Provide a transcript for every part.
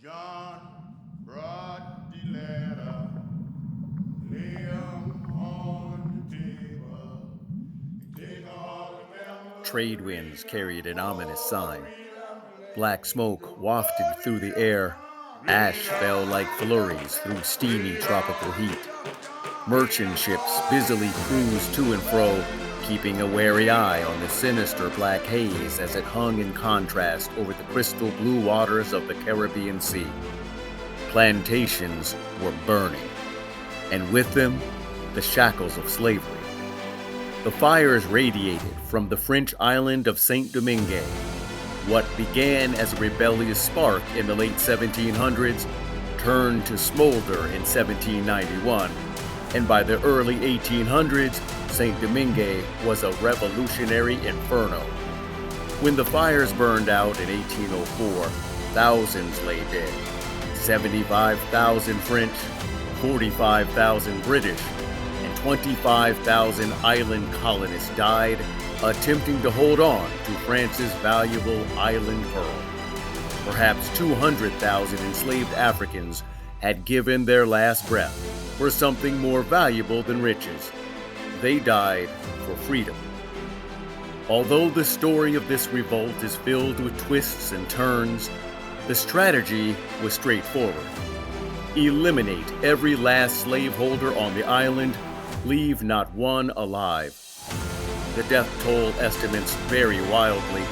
John brought the letter, lay 'em on the table, take all the members. Trade winds carried an ominous sign. Black smoke wafted through the air. Ash fell like flurries through steamy tropical heat. Merchant ships busily cruised to and fro, keeping a wary eye on the sinister black haze as it hung in contrast over the crystal blue waters of the Caribbean Sea. Plantations were burning, and with them, the shackles of slavery. The fires radiated from the French island of Saint-Domingue. What began as a rebellious spark in the late 1700s turned to smolder in 1791, and by the early 1800s, Saint-Domingue was a revolutionary inferno. When the fires burned out in 1804, thousands lay dead. 75,000 French, 45,000 British, and 25,000 island colonists died attempting to hold on to France's valuable island pearl. Perhaps 200,000 enslaved Africans had given their last breath for something more valuable than riches. They died for freedom. Although the story of this revolt is filled with twists and turns, the strategy was straightforward. Eliminate every last slaveholder on the island, leave not one alive. The death toll estimates vary wildly,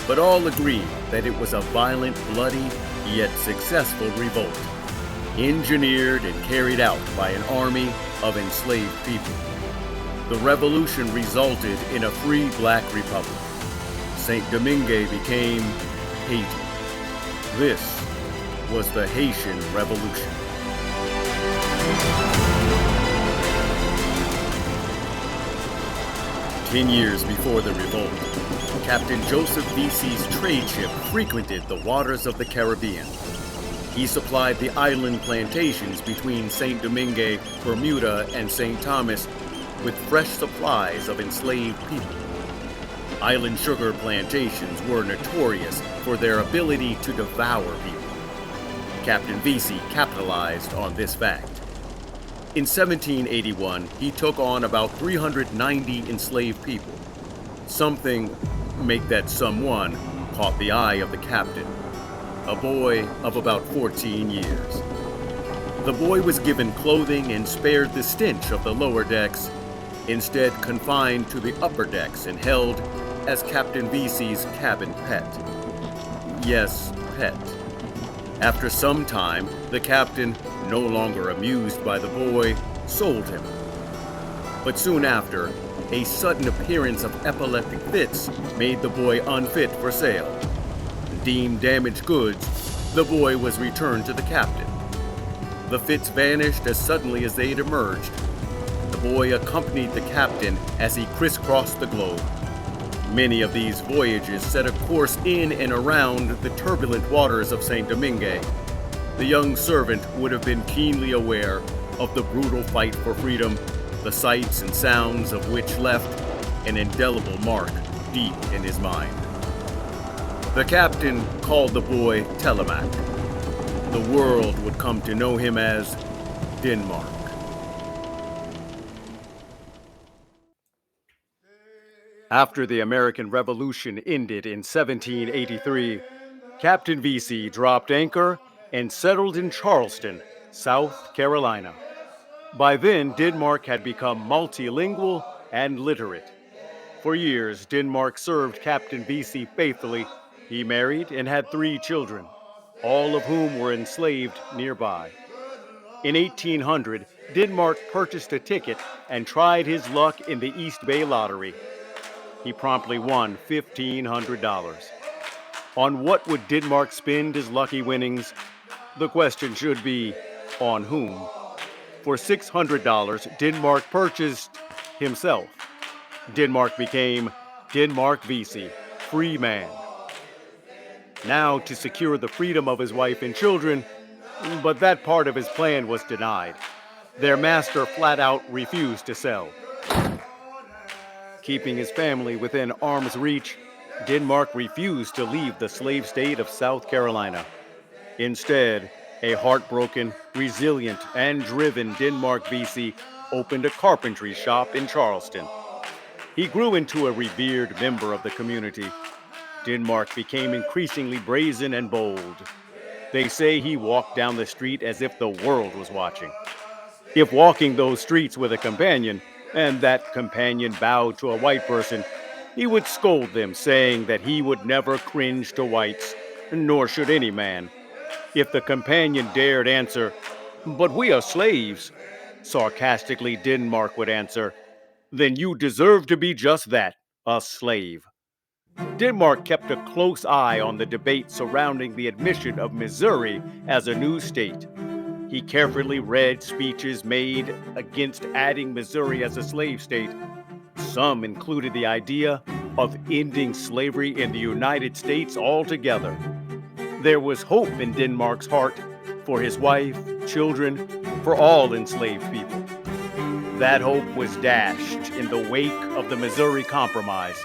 but all agree that it was a violent, bloody, yet successful revolt, engineered and carried out by an army of enslaved people. The revolution resulted in a free black republic. Saint-Domingue became Haiti. This was the Haitian Revolution. Ten years before the revolt, Captain Joseph Vesey's trade ship frequented the waters of the Caribbean. He supplied the island plantations between Saint-Domingue, Bermuda, and St. Thomas with fresh supplies of enslaved people. Island sugar plantations were notorious for their ability to devour people. Captain Vesey capitalized on this fact. In 1781, he took on about 390 enslaved people. Something, make that someone, caught the eye of the captain, a boy of about 14 years. The boy was given clothing and spared the stench of the lower decks, instead confined to the upper decks and held as Captain Vesey's cabin pet. Yes, pet. After some time, the captain, no longer amused by the boy, sold him. But soon after, a sudden appearance of epileptic fits made the boy unfit for sale. Deemed damaged goods, the boy was returned to the captain. The fits vanished as suddenly as they had emerged. The boy accompanied the captain as he crisscrossed the globe. Many of these voyages set a course in and around the turbulent waters of Saint-Domingue. The young servant would have been keenly aware of the brutal fight for freedom, the sights and sounds of which left an indelible mark deep in his mind. The captain called the boy Telemaque. The world would come to know him as Denmark. After the American Revolution ended in 1783, Captain Vesey dropped anchor and settled in Charleston, South Carolina. By then, Denmark had become multilingual and literate. For years, Denmark served Captain Vesey faithfully. He married and had 3 children, all of whom were enslaved nearby. In 1800, Denmark purchased a ticket and tried his luck in the East Bay Lottery. He promptly won $1,500. On what would Denmark spend his lucky winnings? The question should be, on whom? For $600, Denmark purchased himself. Denmark became Denmark Vesey, free man. Now to secure the freedom of his wife and children, but that part of his plan was denied. Their master flat out refused to sell. Keeping his family within arm's reach, Denmark refused to leave the slave state of South Carolina. Instead, a heartbroken, resilient, and driven Denmark Vesey opened a carpentry shop in Charleston. He grew into a revered member of the community. Denmark became increasingly brazen and bold. They say he walked down the street as if the world was watching. If walking those streets with a companion, and that companion bowed to a white person, he would scold them, saying that he would never cringe to whites, nor should any man. If the companion dared answer, "But we are slaves," sarcastically Denmark would answer, "Then you deserve to be just that, a slave." Denmark kept a close eye on the debate surrounding the admission of Missouri as a new state. He carefully read speeches made against adding Missouri as a slave state. Some included the idea of ending slavery in the United States altogether. There was hope in Denmark's heart for his wife, children, for all enslaved people. That hope was dashed in the wake of the Missouri Compromise.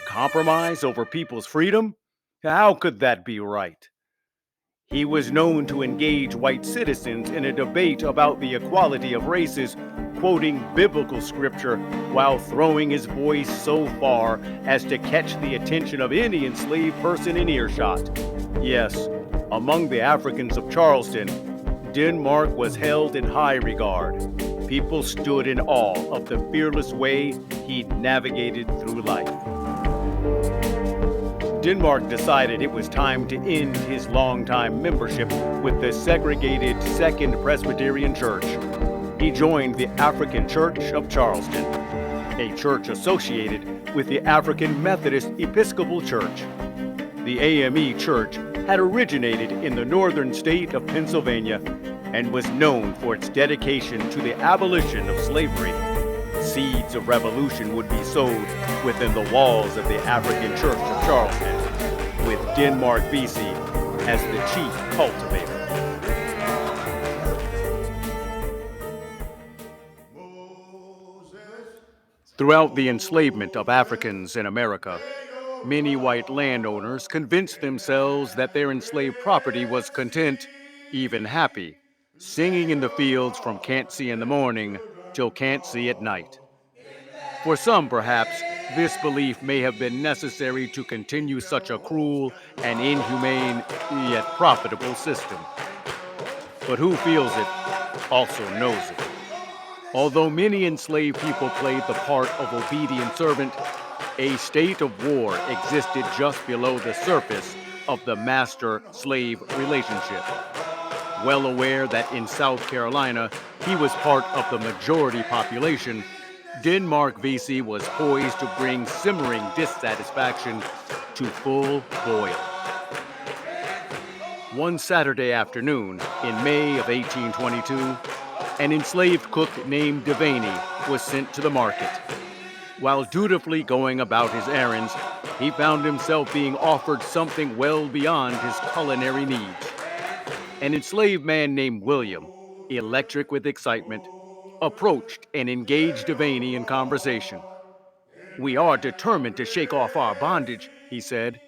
Compromise over people's freedom? How could that be right? He was known to engage white citizens in a debate about the equality of races, quoting biblical scripture while throwing his voice so far as to catch the attention of any enslaved person in earshot. Yes, among the Africans of Charleston, Denmark was held in high regard. People stood in awe of the fearless way he navigated through life. Denmark decided it was time to end his longtime membership with the segregated Second Presbyterian Church. He joined the African Church of Charleston, a church associated with the African Methodist Episcopal Church. The AME Church had originated in the northern state of Pennsylvania and was known for its dedication to the abolition of slavery. Seeds of revolution would be sowed within the walls of the African Church of Charleston, with Denmark Vesey as the chief cultivator. Throughout the enslavement of Africans in America, many white landowners convinced themselves that their enslaved property was content, even happy, singing in the fields from can't see in the morning till can't see at night. For some, perhaps, this belief may have been necessary to continue such a cruel and inhumane, yet profitable system. But who feels it also knows it. Although many enslaved people played the part of obedient servant, a state of war existed just below the surface of the master-slave relationship. Well aware that in South Carolina he was part of the majority population, Denmark Vesey was poised to bring simmering dissatisfaction to full boil. One Saturday afternoon in May of 1822, an enslaved cook named Devaney was sent to the market. While dutifully going about his errands, he found himself being offered something well beyond his culinary needs. An enslaved man named William, electric with excitement, approached and engaged Devaney in conversation. "We are determined to shake off our bondage," he said.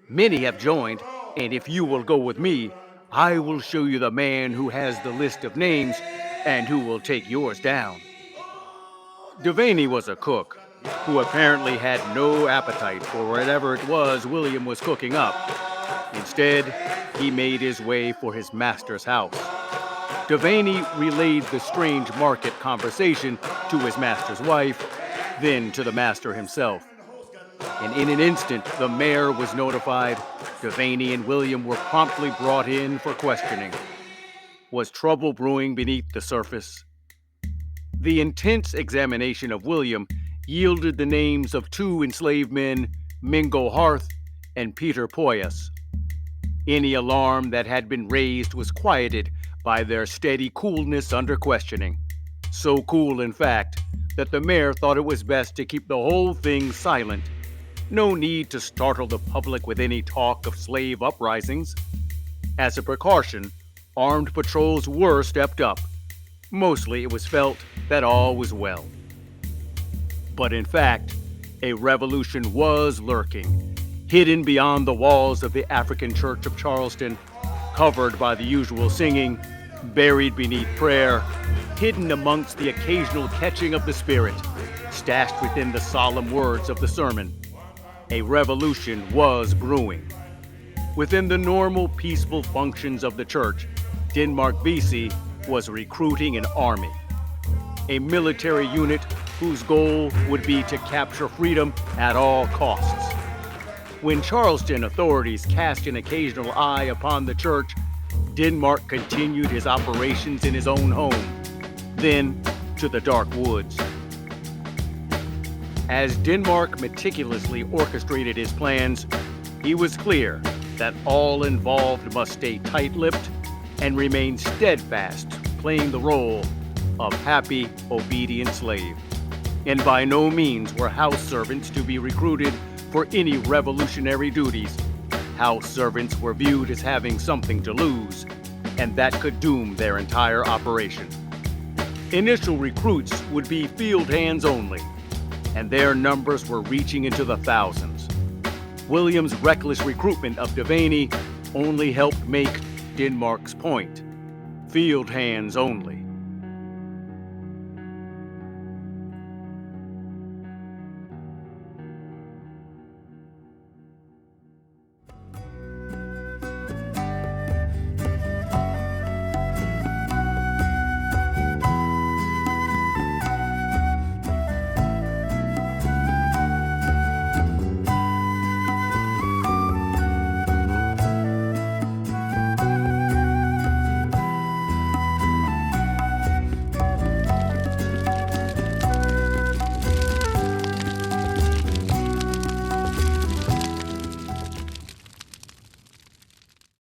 "Many have joined, and if you will go with me, I will show you the man who has the list of names and who will take yours down." Devaney was a cook who apparently had no appetite for whatever it was William was cooking up. Instead, he made his way for his master's house. Devaney relayed the strange market conversation to his master's wife, then to the master himself. And in an instant, the mayor was notified. Devaney and William were promptly brought in for questioning. Was trouble brewing beneath the surface? The intense examination of William yielded the names of two enslaved men, Mingo Harth and Peter Poyas. Any alarm that had been raised was quieted by their steady coolness under questioning. So cool, in fact, that the mayor thought it was best to keep the whole thing silent. No need to startle the public with any talk of slave uprisings. As a precaution, armed patrols were stepped up. Mostly it was felt that all was well. But in fact, a revolution was lurking, hidden beyond the walls of the African Church of Charleston. covered by the usual singing, buried beneath prayer, hidden amongst the occasional catching of the Spirit, stashed within the solemn words of the sermon. A revolution was brewing. Within the normal, peaceful functions of the church, Denmark Vesey was recruiting an army, a military unit whose goal would be to capture freedom at all costs. When Charleston authorities cast an occasional eye upon the church, Denmark continued his operations in his own home, then to the dark woods. As Denmark meticulously orchestrated his plans, he was clear that all involved must stay tight-lipped and remain steadfast, playing the role of happy, obedient slave. And by no means were house servants to be recruited for any revolutionary duties. House servants were viewed as having something to lose, and that could doom their entire operation. Initial recruits would be field hands only, and their numbers were reaching into the thousands. William's reckless recruitment of Devaney only helped make Denmark's point: field hands only.